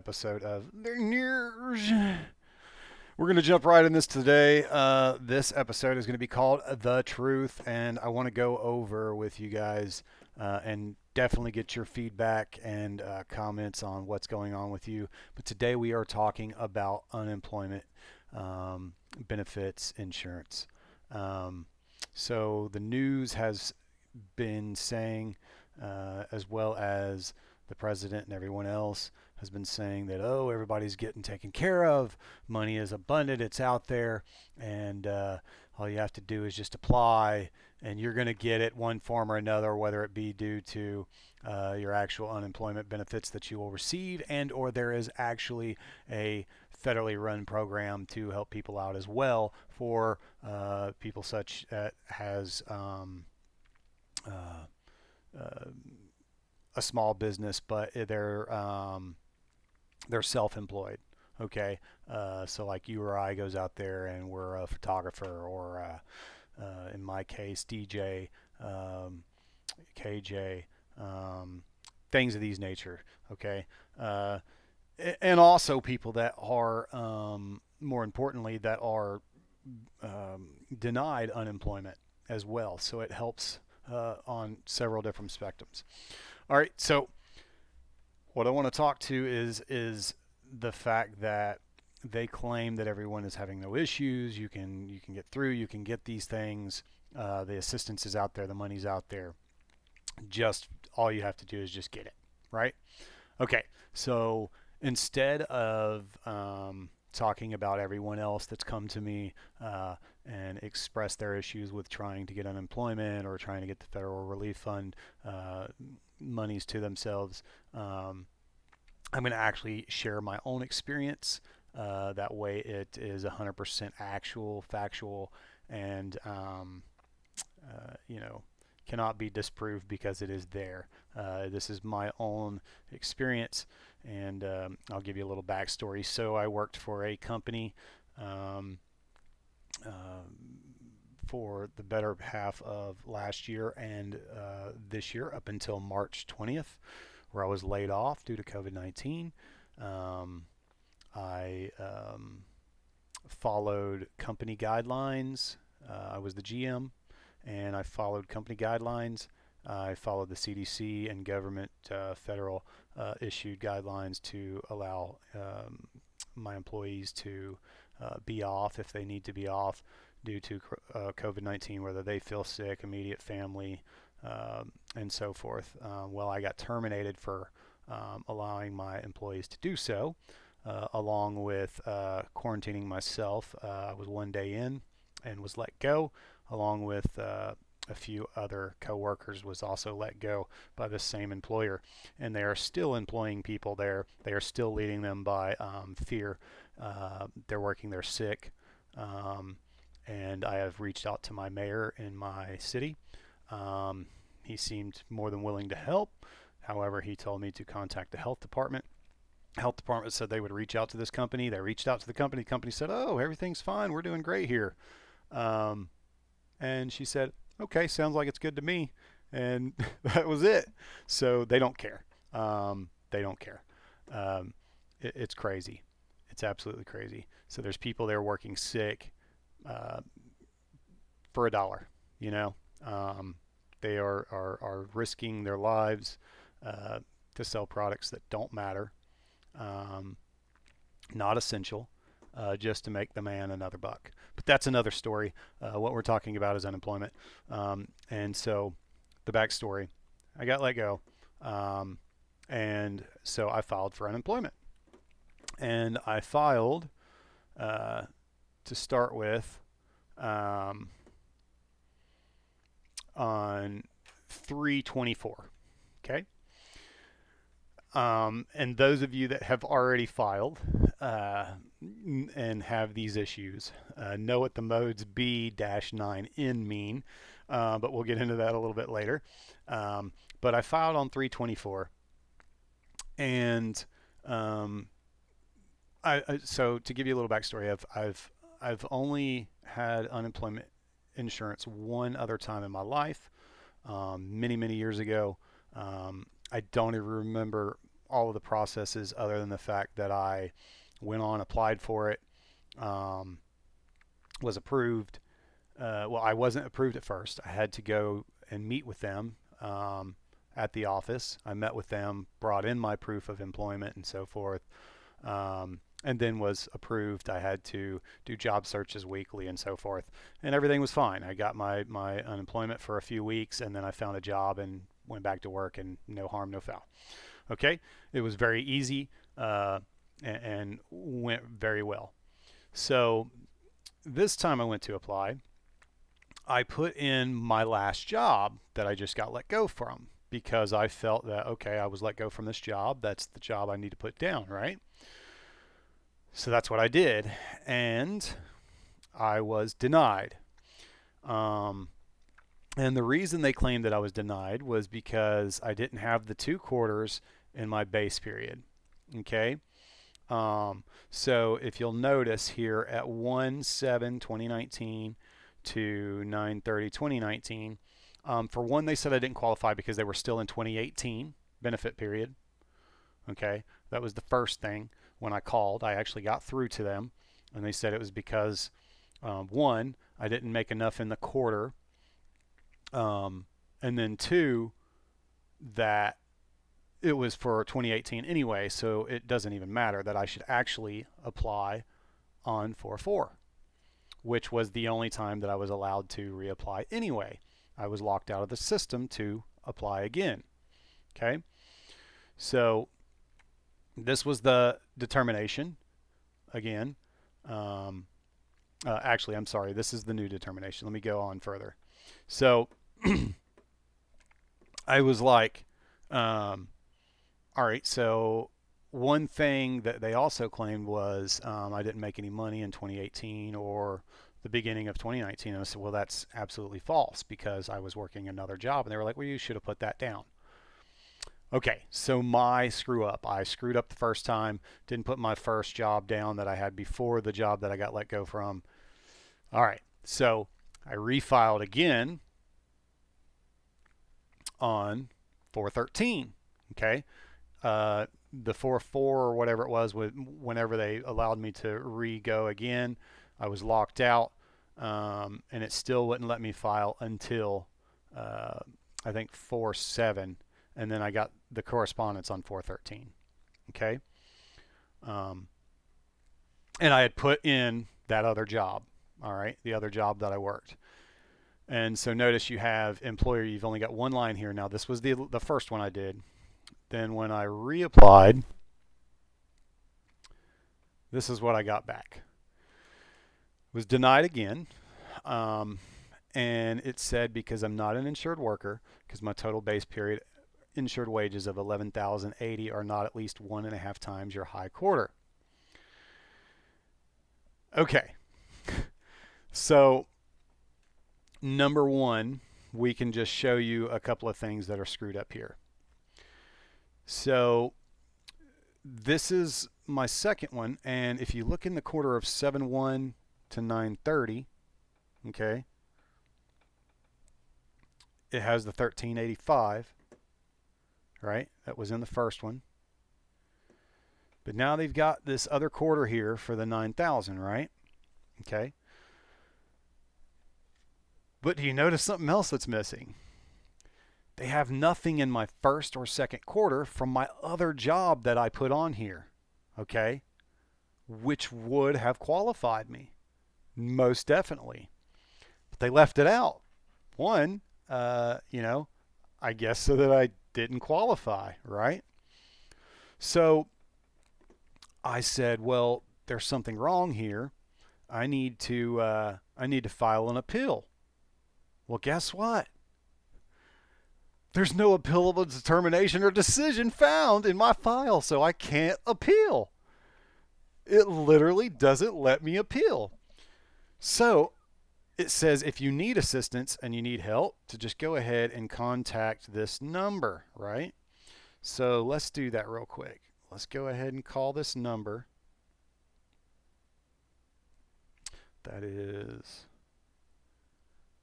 Episode of The News. We're going to jump right in this today. This episode is going to be called The Truth, and I want to go over with you guys and definitely get your feedback and comments on what's going on with you. But today we are talking about unemployment benefits insurance. Um, so the news has been saying, as well as the president and everyone else has been saying that, oh, everybody's getting taken care of, money is abundant, it's out there, and all you have to do is just apply, and you're going to get it one form or another, whether it be due to your actual unemployment benefits that you will receive, and or there is actually a federally run program to help people out as well for people such that has uh, uh, a small business, but they're self-employed. Okay, so like you or I goes out there and we're a photographer, or in my case, DJ, um, KJ, um, things of these nature. Okay, uh, and also people that are, more importantly, that are denied unemployment as well. So it helps on several different spectrums. All right, so what I want to talk to is the fact that they claim that everyone is having no issues. You can get through. You can get these things. The assistance is out there. The money's out there. Just all you have to do is just get it, right? Okay. So instead of talking about everyone else that's come to me and expressed their issues with trying to get unemployment or trying to get the federal relief fund uh, monies to themselves, I'm going to actually share my own experience. That way, it is 100% actual, factual, and you know, cannot be disproved because it is there. This is my own experience, and I'll give you a little backstory. So I worked for a company um, uh, for the better half of last year and this year up until March 20th, where I was laid off due to COVID-19. Um, I followed company guidelines. I was the GM, and I followed company guidelines. I followed the CDC and government federal issued guidelines to allow my employees to be off if they need to be off due to COVID-19, whether they feel sick, immediate family, and so forth. Well, I got terminated for allowing my employees to do so, along with quarantining myself. I was 1 day in and was let go, along with a few other coworkers was also let go by the same employer, and they are still employing people there. They are still leading them by fear. They're working there sick, um, and I have reached out to my mayor in my city. Um, he seemed more than willing to help. However, he told me to contact the health department. Health department said they would reach out to this company. They reached out to the company. The company said, "Oh, everything's fine. We're doing great here." Um, and she said, "Okay, sounds like it's good to me." And that was it. So they don't care. They don't care. Um, it's crazy. It's absolutely crazy. So there's people there working sick uh, for a dollar. You know, um, they are risking their lives uh, to sell products that don't matter, um, not essential, just to make the man another buck. But that's another story. What we're talking about is unemployment. And so the backstory, I got let go. Um, and so I filed for unemployment. And I filed uh, to start with um, on 3/24. Okay. And those of you that have already filed uh, and have these issues know what the modes B-9N mean, but we'll get into that a little bit later. But I filed on 3/24, and um, so to give you a little backstory, I've only had unemployment insurance one other time in my life, many years ago. I don't even remember all of the processes other than the fact that I went on, applied for it, was approved. Well, I wasn't approved at first. I had to go and meet with them at the office. I met with them, brought in my proof of employment and so forth, and then was approved. I had to do job searches weekly and so forth, and everything was fine. I got my unemployment for a few weeks, and then I found a job and went back to work, and no harm, no foul. Okay, it was very easy and went very well. So this time I went to apply. I put in my last job that I just got let go from because I felt that, okay, I was let go from this job. That's the job I need to put down, right? So that's what I did. And I was denied. And the reason they claimed that I was denied was because I didn't have the 2 quarters in my base period. Okay. So if you'll notice here at 1/7/2019 to 9/30/2019, for one, they said I didn't qualify because they were still in 2018 benefit period. Okay, that was the first thing. When I called, I actually got through to them, and they said it was because one, I didn't make enough in the quarter, and then two, that it was for 2018 anyway, so it doesn't even matter, that I should actually apply on 4/4, which was the only time that I was allowed to reapply anyway. I was locked out of the system to apply again. Okay, so this was the determination again. Actually, I'm sorry, this is the new determination. Let me go on further. So I was like, all right, so one thing that they also claimed was I didn't make any money in 2018 or the beginning of 2019. And I said, well, that's absolutely false because I was working another job. And they were like, well, you should have put that down. Okay, so my screw up. I screwed up the first time, didn't put my first job down that I had before the job that I got let go from. All right, so I refiled again on 4/13. Okay, the 4/4 or whatever it was, whenever they allowed me to re-go again, I was locked out, and it still wouldn't let me file until I think 4/7, and then I got the correspondence on 4/13. Okay, and I had put in that other job. All right, the other job that I worked. And so notice you have employer, you've only got one line here. Now this was the first one I did. Then when I reapplied, this is what I got back. Was denied again. And it said because I'm not an insured worker, because my total base period insured wages of $11,080 are not at least 1.5 times your high quarter. Okay. So number one, we can just show you a couple of things that are screwed up here. So this is my second one, and if you look in the quarter of 7/1 to 9/30, okay, it has the 1385, right? That was in the first one. But now they've got this other quarter here for the 9,000, right? Okay. But do you notice something else that's missing? They have nothing in my first or second quarter from my other job that I put on here, okay, which would have qualified me, most definitely. But they left it out. One, I guess so that I didn't qualify, right? So I said, well, there's something wrong here. I need to file an appeal. Well, guess what? There's no appealable determination or decision found in my file, so I can't appeal. It literally doesn't let me appeal. So it says if you need assistance and you need help, to just go ahead and contact this number, right? So let's do that real quick. Let's go ahead and call this number. That is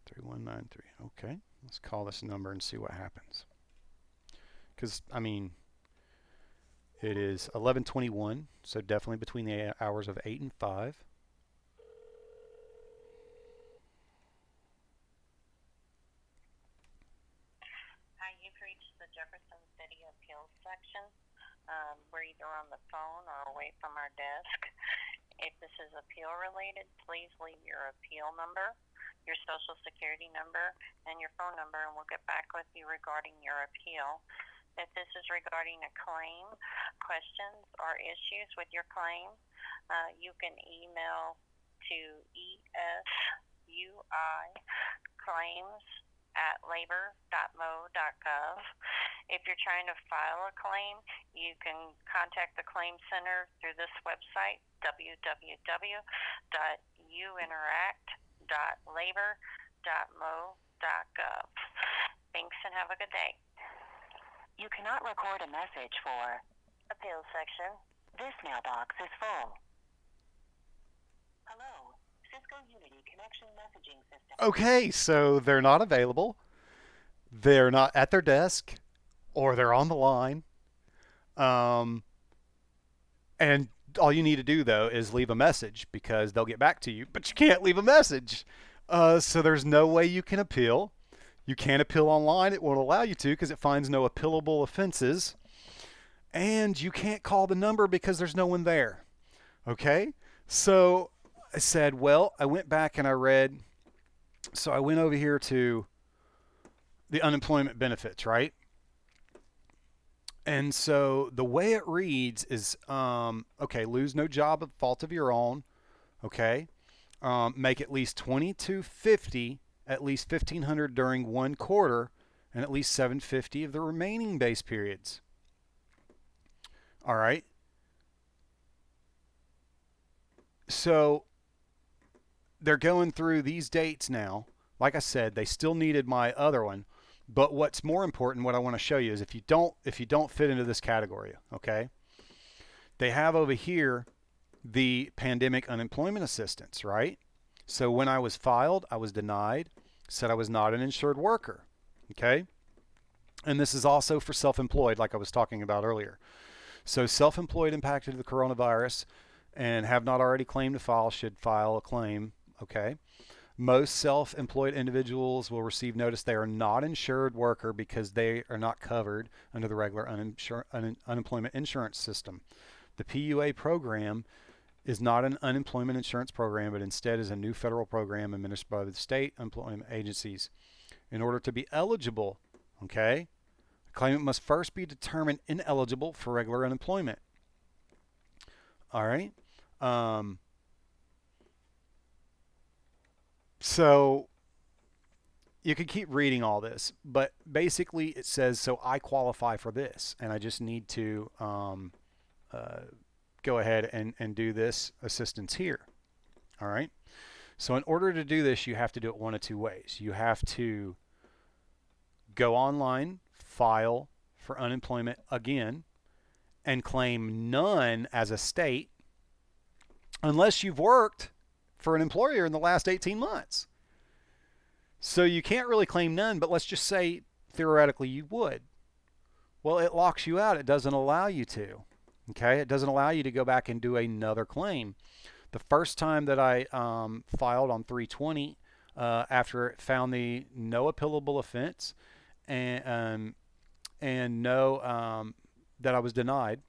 3193. Okay, let's call this number and see what happens. Because, I mean, It is 11:21, so definitely between the hours of 8 and 5. Hi, you've reached the Jefferson City Appeals section. We're either on the phone or away from our desk. If this is appeal related, please leave your appeal number, your social security number, and your phone number, and we'll get back with you regarding your appeal. If this is regarding a claim, questions, or issues with your claim, you can email to esuiclaims@labor.mo.gov. If you're trying to file a claim, you can contact the Claim Center through this website, www.uinteract.labor.mo.gov. Thanks and have a good day. You cannot record a message for Appeals section. This mailbox is full. Hello, Cisco Unity Connection Messaging System. Okay, so they're not available. They're not at their desk, or they're on the line. And all you need to do, though, is leave a message because they'll get back to you, but you can't leave a message. So there's no way you can appeal. You can't appeal online. It won't allow you to because it finds no appealable offenses. And you can't call the number because there's no one there. Okay? So I said, well, I went back and I read. So I went over here to the unemployment benefits, right? And so the way it reads is, okay, lose no job at fault of your own. Okay. Make at least 2250, at least 1500 during one quarter, and at least 750 of the remaining base periods. All right. So they're going through these dates now. Like I said, they still needed my other one, but what's more important, what I want to show you is if you don't fit into this category, okay, they have over here the pandemic unemployment assistance, right? So when I was filed, I was denied, said I was not an insured worker, okay? And this is also for self-employed, like I was talking about earlier. So self-employed impacted the coronavirus and have not already claimed to file should file a claim, okay? Most self-employed individuals will receive notice they are not insured worker because they are not covered under the regular unemployment insurance system. The PUA program is not an unemployment insurance program, but instead is a new federal program administered by the state employment agencies. In order to be eligible, okay, the claimant must first be determined ineligible for regular unemployment. All right. So you can keep reading all this, but basically it says, so I qualify for this, and I just need to go ahead and do this assistance here. All right. So in order to do this, you have to do it one of two ways. You have to go online, file for unemployment again, and claim none as a state unless you've worked for an employer in the last 18 months. So you can't really claim none, but let's just say theoretically you would. Well, it locks you out. It doesn't allow you to. Okay, it doesn't allow you to go back and do another claim. The first time that I filed on 320, after it found the no appealable offense and no that I was denied,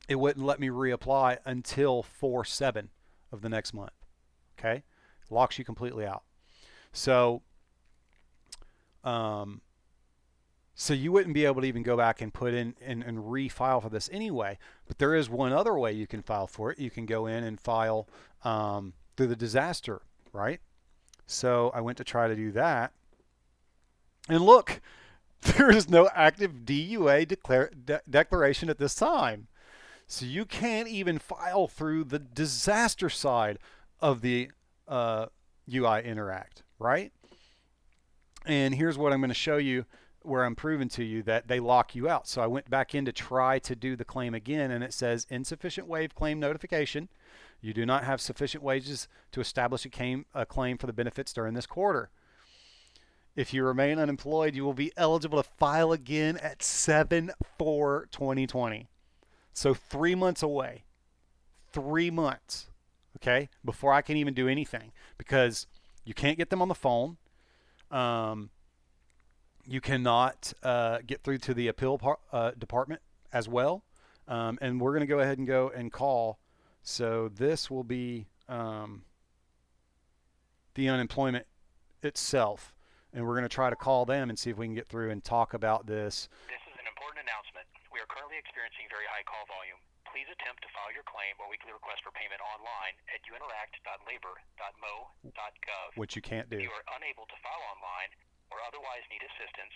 it wouldn't let me reapply until 4/7 of the next month. Okay, it locks you completely out. So, so you wouldn't be able to even go back and put in and refile for this anyway. But there is one other way you can file for it. You can go in and file through the disaster, right? So I went to try to do that. And look, there is no active DUA declaration at this time. So you can't even file through the disaster side of the UI Interact, right? And here's what I'm going to show you where I'm proving to you that they lock you out. So I went back in to try to do the claim again, and it says insufficient waive claim notification. You do not have sufficient wages to establish a claim for the benefits during this quarter. If you remain unemployed, you will be eligible to file again at 7/4/2020. So 3 months away. 3 months, okay, before I can even do anything, because you can't get them on the phone. Um, you cannot get through to the department as well. And we're going to go ahead and go and call. So this will be the unemployment itself. And we're going to try to call them and see if we can get through and talk about this. This is an important announcement. We are currently experiencing very high call volume. Please attempt to file your claim or weekly request for payment online at uinteract.labor.mo.gov. Which you can't do. If you are unable to file online or otherwise need assistance,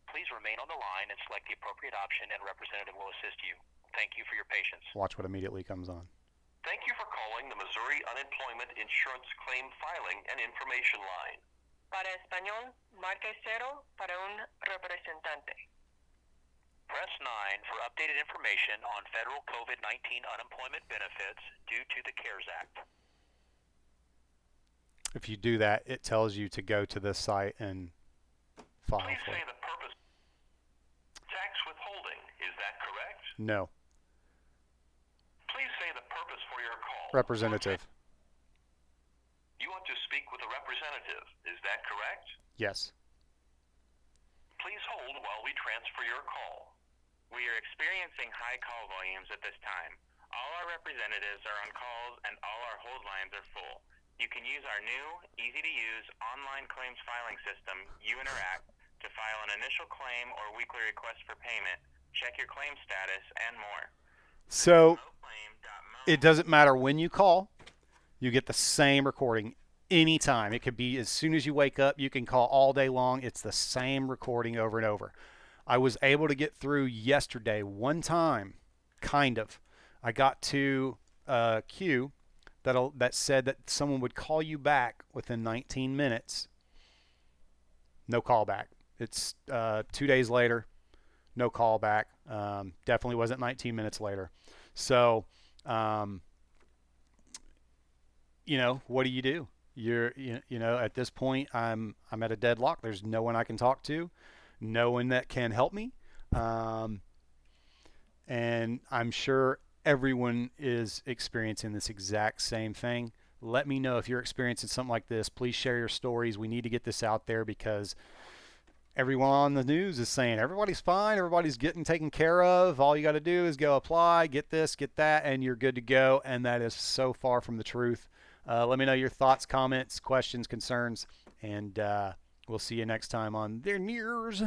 please remain on the line and select the appropriate option and a representative will assist you. Thank you for your patience. Watch what immediately comes on. Thank you for calling the Missouri Unemployment Insurance Claim Filing and Information Line. Para español, marque 0 para un representante. Press 9 for updated information on federal COVID-19 unemployment benefits due to the CARES Act. If you do that, it tells you to go to this site and file Please for say it. the purpose. Tax withholding, is that correct? No. Please say the purpose for your call. Representative. You want to speak with a representative, is that correct? Yes. Please hold while we transfer your call. We are experiencing high call volumes at this time. All our representatives are on calls and all our hold lines are full. You can use our new, easy-to-use online claims filing system, uInteract, to file an initial claim or weekly request for payment, check your claim status, and more. So it doesn't matter when you call. You get the same recording anytime. It could be as soon as you wake up. You can call all day long. It's the same recording over and over. I was able to get through yesterday one time, kind of. I got to a queue that said that someone would call you back within 19 minutes. No call back. It's 2 days later. No call back. Definitely wasn't 19 minutes later. So, what do? At this point, I'm at a deadlock. There's no one I can talk to, no one that can help me, and I'm sure everyone is experiencing this exact same thing. Let me know if you're experiencing something like this. Please share your stories. We need to get this out there because everyone on the news is saying everybody's fine, everybody's getting taken care of. All you got to do is go apply, get this, get that, and you're good to go. And that is so far from the truth. Let me know your thoughts, comments, questions, concerns, and we'll see you next time on Their Nears.